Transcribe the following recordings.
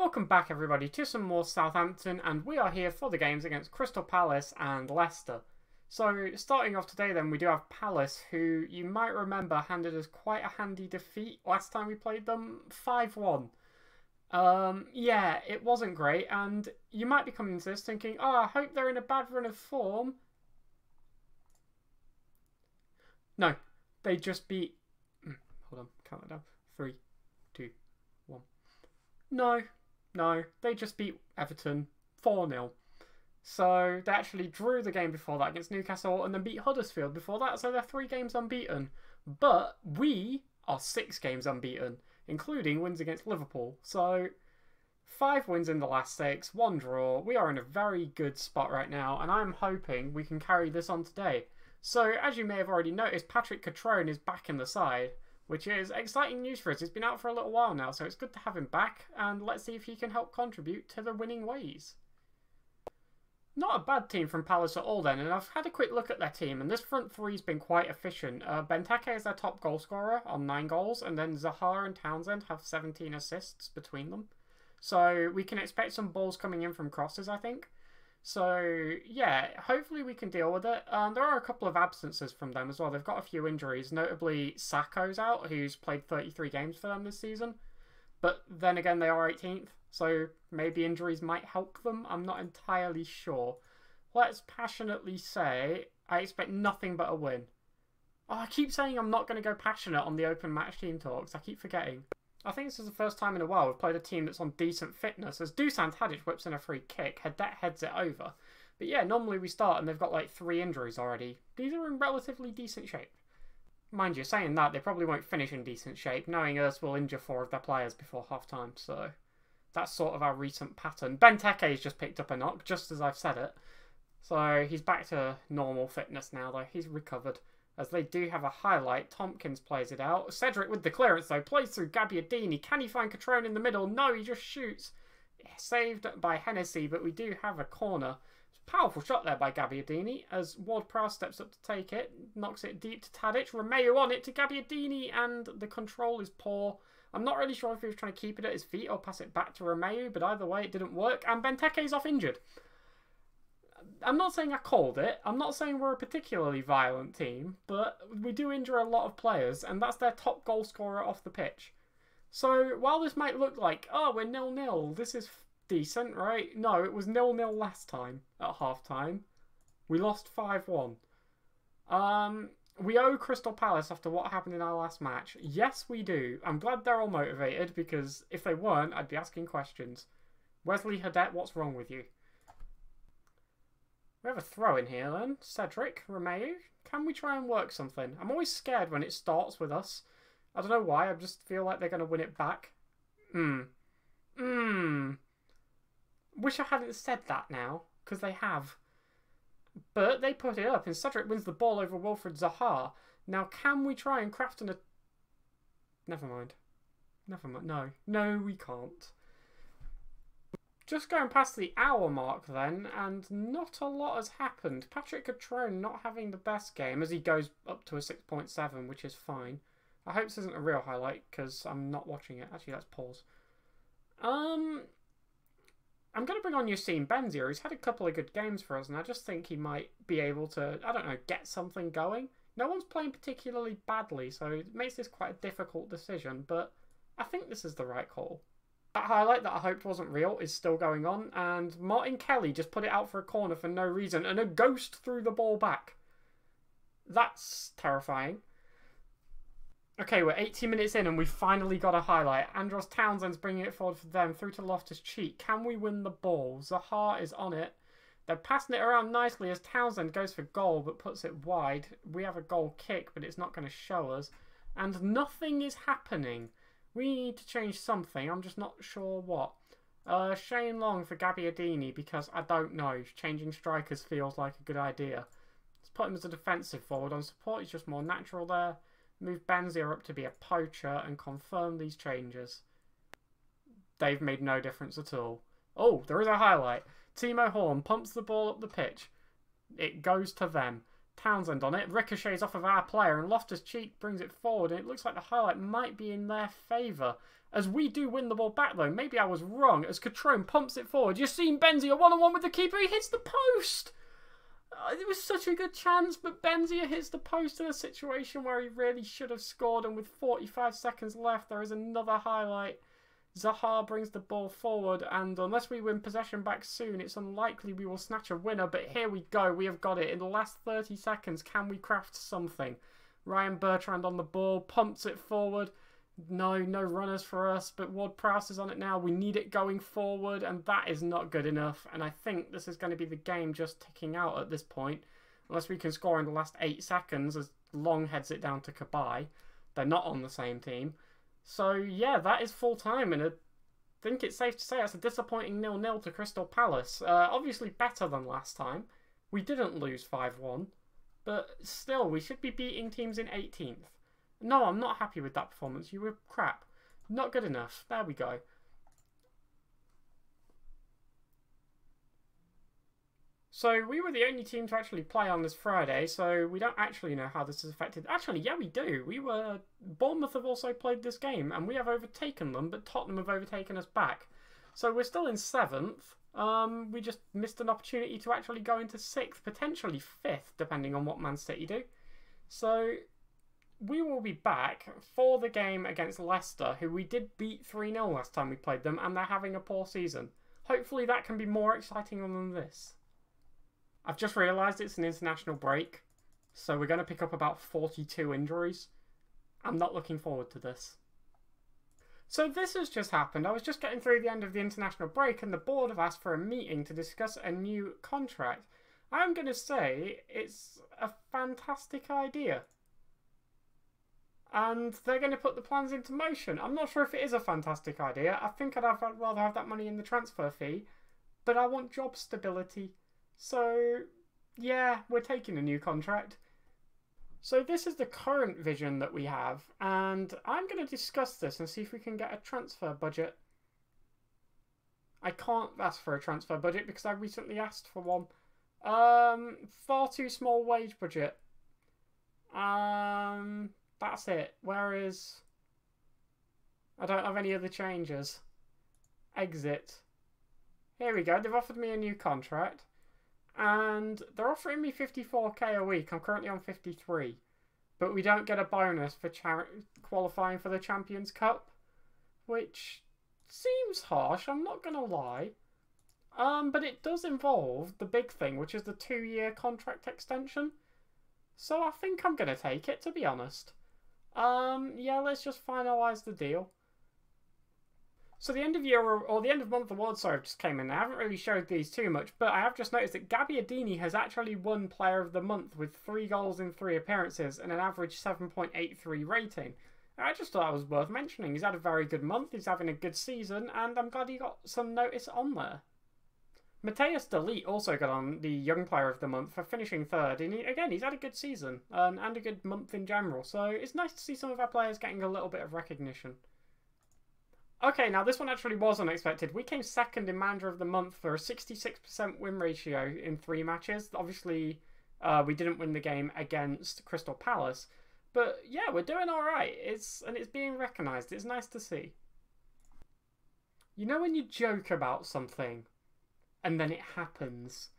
Welcome back everybody to some more Southampton, and we are here for the games against Crystal Palace and Leicester. So starting off today then, we do have Palace, who you might remember handed us quite a handy defeat last time we played them, 5-1. Yeah, it wasn't great, and you might be coming to this thinking, oh, I hope they're in a bad run of form. No, they just beat... Hold on, count that down. 3, 2, 1. No, they just beat Everton 4-0. So they actually drew the game before that against Newcastle and then beat Huddersfield before that. So they're 3 games unbeaten. But we are 6 games unbeaten, including wins against Liverpool. So 5 wins in the last 6, 1 draw. We are in a very good spot right now, and I'm hoping we can carry this on today. So as you may have already noticed, Patrick Catrone is back in the side, which is exciting news for us. He's been out for a little while now, so it's good to have him back, and let's see if he can help contribute to the winning ways. Not a bad team from Palace at all then, and I've had a quick look at their team, and this front three's been quite efficient. Benteke is their top goal scorer on 9 goals, and then Zaha and Townsend have 17 assists between them. So we can expect some balls coming in from crosses, I think. So, yeah, hopefully we can deal with it. There are a couple of absences from them as well. They've got a few injuries, notably Sakho's out, who's played 33 games for them this season. But then again, they are 18th, so maybe injuries might help them. I'm not entirely sure. Let's passionately say I expect nothing but a win. Oh, I keep saying I'm not going to go passionate on the open match team talks. I keep forgetting. I think this is the first time in a while we've played a team that's on decent fitness, as Dusan Tadic whips in a free kick, Hadet heads it over. But yeah, normally we start and they've got like 3 injuries already. These are in relatively decent shape. Mind you, saying that, they probably won't finish in decent shape, knowing us will injure 4 of their players before half-time, so that's sort of our recent pattern. Benteke's just picked up a knock, just as I've said it. So he's back to normal fitness now, though. He's recovered. As they do have a highlight, Tompkins plays it out. Cedric with the clearance, though, plays through Gabbiadini. Can he find Catrone in the middle? No, he just shoots. Saved by Hennessy, but we do have a corner. Powerful shot there by Gabbiadini, as Ward-Prowse steps up to take it. Knocks it deep to Tadic. Romeo on it to Gabbiadini, and the control is poor. I'm not really sure if he was trying to keep it at his feet or pass it back to Romeo, but either way, it didn't work. And Benteke's off injured. I'm not saying I called it. I'm not saying we're a particularly violent team, but we do injure a lot of players, and that's their top goal scorer off the pitch. So while this might look like, oh, we're 0-0, this is decent, right? No, it was 0-0 last time at half-time. We lost 5-1. We owe Crystal Palace after what happened in our last match. Yes, we do. I'm glad they're all motivated, because if they weren't, I'd be asking questions. Wesley Hadet, what's wrong with you? We have a throw in here then. Cedric, Romeo. Can we try and work something? I'm always scared when it starts with us. I don't know why. I just feel like they're going to win it back. Wish I hadn't said that now, because they have. But they put it up, and Cedric wins the ball over Wilfred Zaha. Now, can we try and craft an... Never mind. Never mind. No, we can't. Just going past the hour mark then, and not a lot has happened. Patrick Catrone not having the best game, as he goes up to a 6.7, which is fine. I hope this isn't a real highlight, because I'm not watching it. Actually, let's pause. I'm going to bring on Yassine Benzia. He's had a couple of good games for us, and I just think he might be able to, I don't know, get something going. No one's playing particularly badly, so it makes this quite a difficult decision, but I think this is the right call. That highlight that I hoped wasn't real is still going on, and Martin Kelly just put it out for a corner for no reason, and a ghost threw the ball back. That's terrifying. Okay, we're 80 minutes in, and we've finally got a highlight. Andros Townsend's bringing it forward for them, through to Loftus-Cheek. Can we win the ball? Zaha is on it. They're passing it around nicely as Townsend goes for goal, but puts it wide. We have a goal kick, but it's not going to show us. And nothing is happening. We need to change something. I'm just not sure what. Shane Long for Gabbiadini, because I don't know. Changing strikers feels like a good idea. Let's put him as a defensive forward. On support, he's just more natural there. Move Benzia up to be a poacher and confirm these changes. They've made no difference at all. Oh, there is a highlight. Timo Horn pumps the ball up the pitch. It goes to them. Townsend on it. Ricochets off of our player, and Loftus-Cheek brings it forward, and it looks like the highlight might be in their favour. As we do win the ball back, though. Maybe I was wrong. As Catrone pumps it forward. Yassine Benzia one-on-one with the keeper. He hits the post! It was such a good chance, but Benzia hits the post in a situation where he really should have scored, and with 45 seconds left, there is another highlight. Zaha brings the ball forward, and unless we win possession back soon, it's unlikely we will snatch a winner, but here we go. We have got it. In the last 30 seconds, can we craft something? Ryan Bertrand on the ball, pumps it forward. No runners for us, but Ward-Prowse is on it now. We need it going forward, and that is not good enough, and I think this is going to be the game just ticking out at this point, unless we can score in the last 8 seconds as Long heads it down to Cabaye. They're not on the same team. So, yeah, that is full time, and I think it's safe to say that's a disappointing 0-0 to Crystal Palace. Obviously better than last time. We didn't lose 5-1, but still, we should be beating teams in 18th. No, I'm not happy with that performance. You were crap. Not good enough. There we go. So we were the only team to actually play on this Friday, so we don't actually know how this has affected... Actually, yeah, we do. Bournemouth have also played this game, and we have overtaken them, but Tottenham have overtaken us back. So we're still in 7th. We just missed an opportunity to actually go into 6th, potentially 5th, depending on what Man City do. So we will be back for the game against Leicester, who we did beat 3-0 last time we played them, and they're having a poor season. Hopefully that can be more exciting than this. I've just realised it's an international break, so we're going to pick up about 42 injuries. I'm not looking forward to this. So this has just happened. I was just getting through the end of the international break, and the board have asked for a meeting to discuss a new contract. I'm going to say it's a fantastic idea. And they're going to put the plans into motion. I'm not sure if it is a fantastic idea. I think I'd rather have that money in the transfer fee, but I want job stability. So, yeah, we're taking a new contract. So this is the current vision that we have, and I'm going to discuss this and see if we can get a transfer budget. I can't ask for a transfer budget because I recently asked for one. Far too small wage budget. That's it. Whereas I don't have any other changes. Exit. Here we go. They've offered me a new contract. And they're offering me 54k a week. I'm currently on 53. But we don't get a bonus for qualifying for the Champions Cup. Which seems harsh, I'm not going to lie. But it does involve the big thing, which is the 2-year contract extension. So I think I'm going to take it, to be honest. Yeah, let's just finalise the deal. So the end of year, or the end of month awards, sorry, just came in. I haven't really showed these too much, but I have just noticed that Gabbiadini has actually won Player of the Month with 3 goals in 3 appearances and an average 7.83 rating. I just thought that was worth mentioning. He's had a very good month, he's having a good season, and I'm glad he got some notice on there. Matthias de Ligt also got on the Young Player of the Month for finishing 3rd, and again, he's had a good season and a good month in general, so it's nice to see some of our players getting a little bit of recognition. Okay, now this one actually was unexpected. We came 2nd in Manager of the Month for a 66% win ratio in 3 matches. Obviously, we didn't win the game against Crystal Palace. But yeah, we're doing alright. It's being recognised. It's nice to see. You know when you joke about something and then it happens?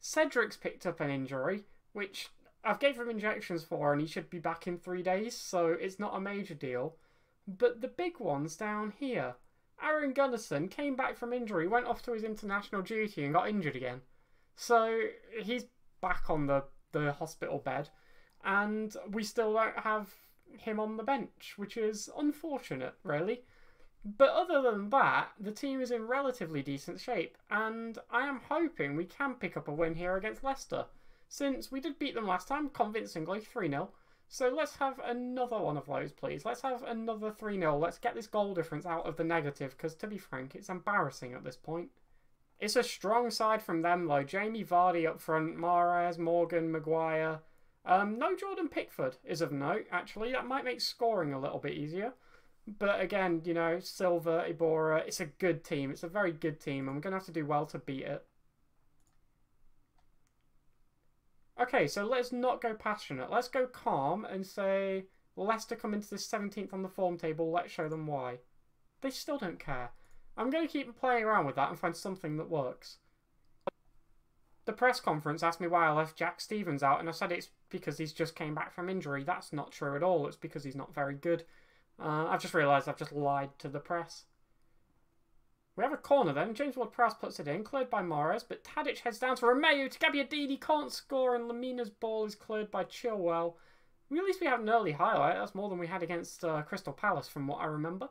Cedric's picked up an injury, which I've gave him injections for, and he should be back in 3 days, so it's not a major deal. But the big one's down here. Aaron Gunnarsson came back from injury, went off to his international duty and got injured again. So he's back on the hospital bed, and we still don't have him on the bench, which is unfortunate, really. But other than that, the team is in relatively decent shape, and I am hoping we can pick up a win here against Leicester, since we did beat them last time convincingly, 3-0. So let's have another one of those, please. Let's have another 3-0. Let's get this goal difference out of the negative, because to be frank, it's embarrassing at this point. It's a strong side from them, though. Jamie Vardy up front, Mahrez, Morgan, Maguire. No Jordan Pickford is of note, actually. That might make scoring a little bit easier. But again, you know, Silva, Iborra, it's a good team. It's a very good team, and we're going to have to do well to beat it. Okay, so let's not go passionate. Let's go calm and say, Leicester come into this 17th on the form table. Let's show them why. They still don't care. I'm going to keep playing around with that and find something that works. The press conference asked me why I left Jack Stevens out, and I said it's because he's just came back from injury. That's not true at all. It's because he's not very good. I've just realised I've just lied to the press. We have a corner then. James Ward-Prowse puts it in, cleared by Mahrez, but Tadic heads down to Romeu. To Gabbiadini, can't score, and Lamina's ball is cleared by Chilwell. At least we have an early highlight. That's more than we had against Crystal Palace from what I remember.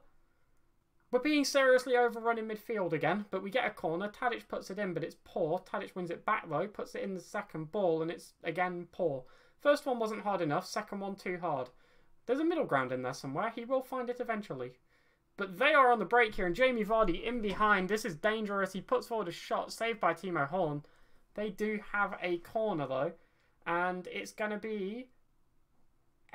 We're being seriously overrun in midfield again, but we get a corner. Tadic puts it in, but it's poor. Tadic wins it back though, puts it in the second ball, and it's again poor. First one wasn't hard enough, second one too hard. There's a middle ground in there somewhere. He will find it eventually. But they are on the break here, and Jamie Vardy in behind. This is dangerous. He puts forward a shot, saved by Timo Horn. They do have a corner though, and it's going to be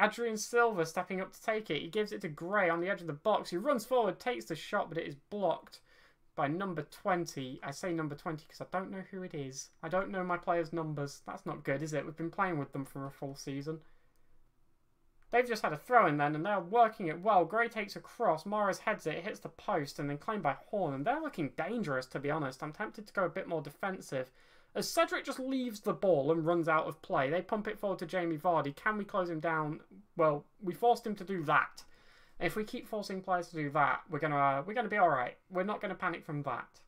Adrian Silva stepping up to take it. He gives it to Gray on the edge of the box. He runs forward, takes the shot, but it is blocked by number 20. I say number 20 because I don't know who it is. I don't know my players' numbers. That's not good, is it? We've been playing with them for a full season. They've just had a throw in then, and they're working it well. Gray takes a cross. Mahrez heads it, hits the post, and then claimed by Horn. And they're looking dangerous, to be honest. I'm tempted to go a bit more defensive. As Cedric just leaves the ball and runs out of play, they pump it forward to Jamie Vardy. Can we close him down? Well, we forced him to do that. If we keep forcing players to do that, we're gonna be all right. We're not gonna panic from that.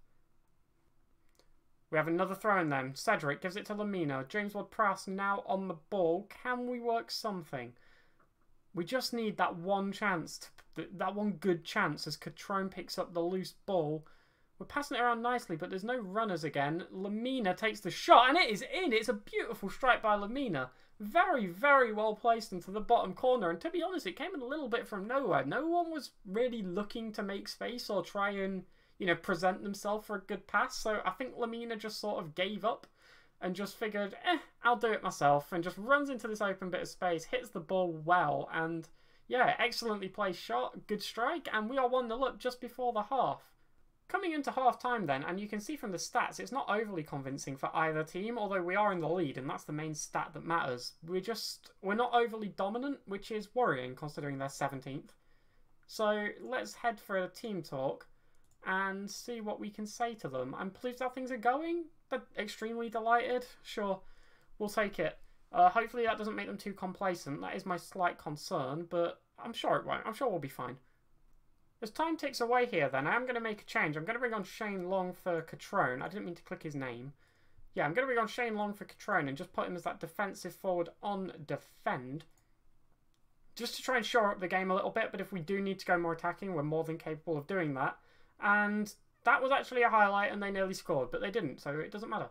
We have another throw in then. Cedric gives it to Lamina. James Ward-Prowse now on the ball. Can we work something? We just need that one chance, that one good chance as Catrone picks up the loose ball. We're passing it around nicely, but there's no runners again. Lamina takes the shot, and it is in. It's a beautiful strike by Lamina. Very, very well placed into the bottom corner. And to be honest, it came in a little bit from nowhere. No one was really looking to make space or try and, you know, present themselves for a good pass. So I think Lamina just sort of gave up and just figured, I'll do it myself. And just runs into this open bit of space, hits the ball well. And yeah, excellently placed shot, good strike. And we are 1-0 up just before the half. Coming into half-time then, and you can see from the stats, it's not overly convincing for either team, although we are in the lead, and that's the main stat that matters. We're not overly dominant, which is worrying, considering they're 17th. So, let's head for a team talk, and see what we can say to them. I'm pleased how things are going. They're extremely delighted. Sure, we'll take it. Hopefully that doesn't make them too complacent. That is my slight concern, but I'm sure it won't. I'm sure we'll be fine. As time ticks away here then, I am going to make a change. I'm going to bring on Shane Long for Catrone. I didn't mean to click his name. Yeah, I'm going to bring on Shane Long for Catrone and just put him as that defensive forward on defend. Just to try and shore up the game a little bit, but if we do need to go more attacking, we're more than capable of doing that. And that was actually a highlight and they nearly scored, but they didn't, so it doesn't matter.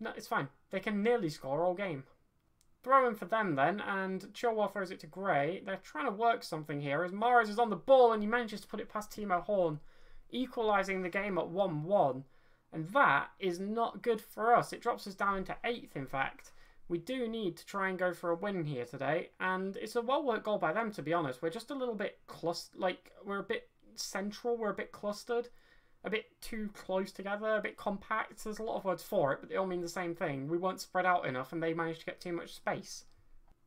No, it's fine. They can nearly score all game. Throw in for them then, and Chilwell throws it to Gray. They're trying to work something here as Mahrez is on the ball and he manages to put it past Timo Horn, equalising the game at 1-1. And that is not good for us. It drops us down into 8th, in fact. We do need to try and go for a win here today, and it's a well-worked goal by them, to be honest. We're just a little bit we're a bit central, we're a bit clustered, a bit too close together, a bit compact. There's a lot of words for it, but they all mean the same thing. We weren't spread out enough and they managed to get too much space.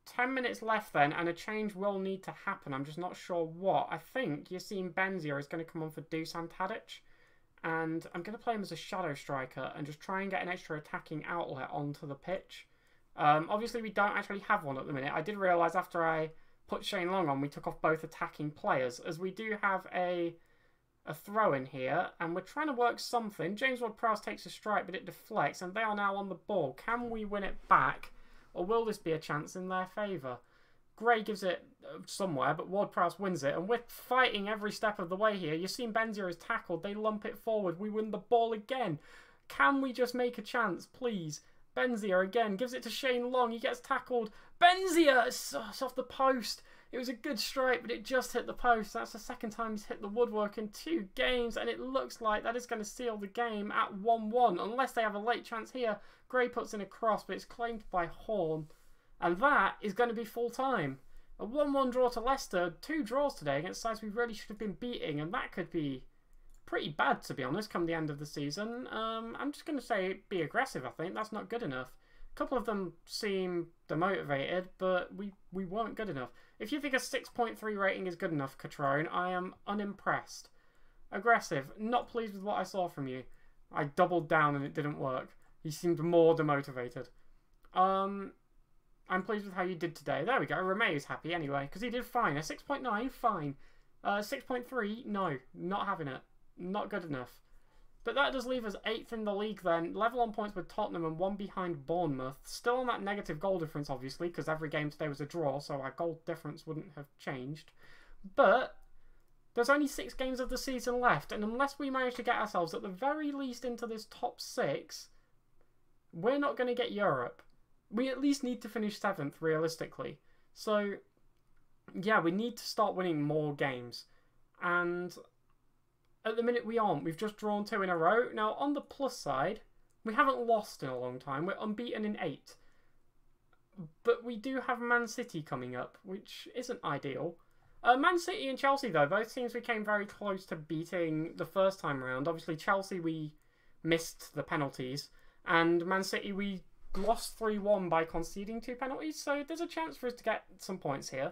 10 minutes left then, and a change will need to happen. I'm just not sure what. I think Yassine Benzia is going to come on for Dusan Tadic, and I'm going to play him as a shadow striker and just try and get an extra attacking outlet onto the pitch. Obviously, we don't actually have one at the minute. I did realise after I put Shane Long on, we took off both attacking players, as we do have a throw in here, and we're trying to work something. James Ward-Prowse takes a strike, but it deflects, and they are now on the ball. Can we win it back, or will this be a chance in their favour? Gray gives it somewhere, but Ward-Prowse wins it, and we're fighting every step of the way here. Yassine Benzia is tackled, they lump it forward, we win the ball again. Can we just make a chance, please? Benzia again gives it to Shane Long, he gets tackled. Benzia! It's off the post. It was a good strike, but it just hit the post. That's the second time he's hit the woodwork in 2 games, and it looks like that is going to seal the game at 1-1, unless they have a late chance here. Gray puts in a cross, but it's claimed by Horn, and that is going to be full time. A 1-1 draw to Leicester, 2 draws today against sides we really should have been beating, and that could be pretty bad, to be honest, come the end of the season. I'm just going to say be aggressive, I think. That's not good enough. couple of them seem demotivated, but we weren't good enough. If you think a 6.3 rating is good enough, Catrone, I am unimpressed. Aggressive, not pleased with what I saw from you. I doubled down and it didn't work. He seemed more demotivated. I'm pleased with how you did today. There we go. Romeo is happy anyway, because he did fine. A 6.9, fine. 6.3, no, not having it. Not good enough. But that does leave us 8th in the league then, level on points with Tottenham and 1 behind Bournemouth. Still on that negative goal difference, obviously, because every game today was a draw, so our goal difference wouldn't have changed. But there's only 6 games of the season left, and unless we manage to get ourselves at the very least into this top 6, we're not going to get Europe. We at least need to finish 7th, realistically. So, yeah, we need to start winning more games. And at the minute we aren't. We've just drawn 2 in a row. Now, on the plus side, we haven't lost in a long time. We're unbeaten in 8. But we do have Man City coming up, which isn't ideal. Man City and Chelsea, though, both teams we came very close to beating the first time round. Obviously, Chelsea, we missed the penalties. And Man City, we lost 3-1 by conceding 2 penalties. So there's a chance for us to get some points here.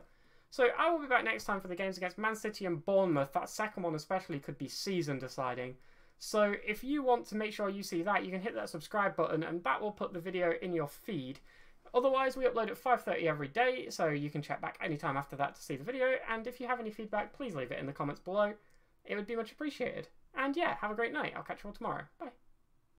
So I will be back next time for the games against Man City and Bournemouth. That second one especially could be season deciding. So if you want to make sure you see that, you can hit that subscribe button and that will put the video in your feed. Otherwise, we upload at 5:30 every day, so you can check back anytime after that to see the video. And if you have any feedback, please leave it in the comments below. It would be much appreciated. And yeah, have a great night. I'll catch you all tomorrow. Bye.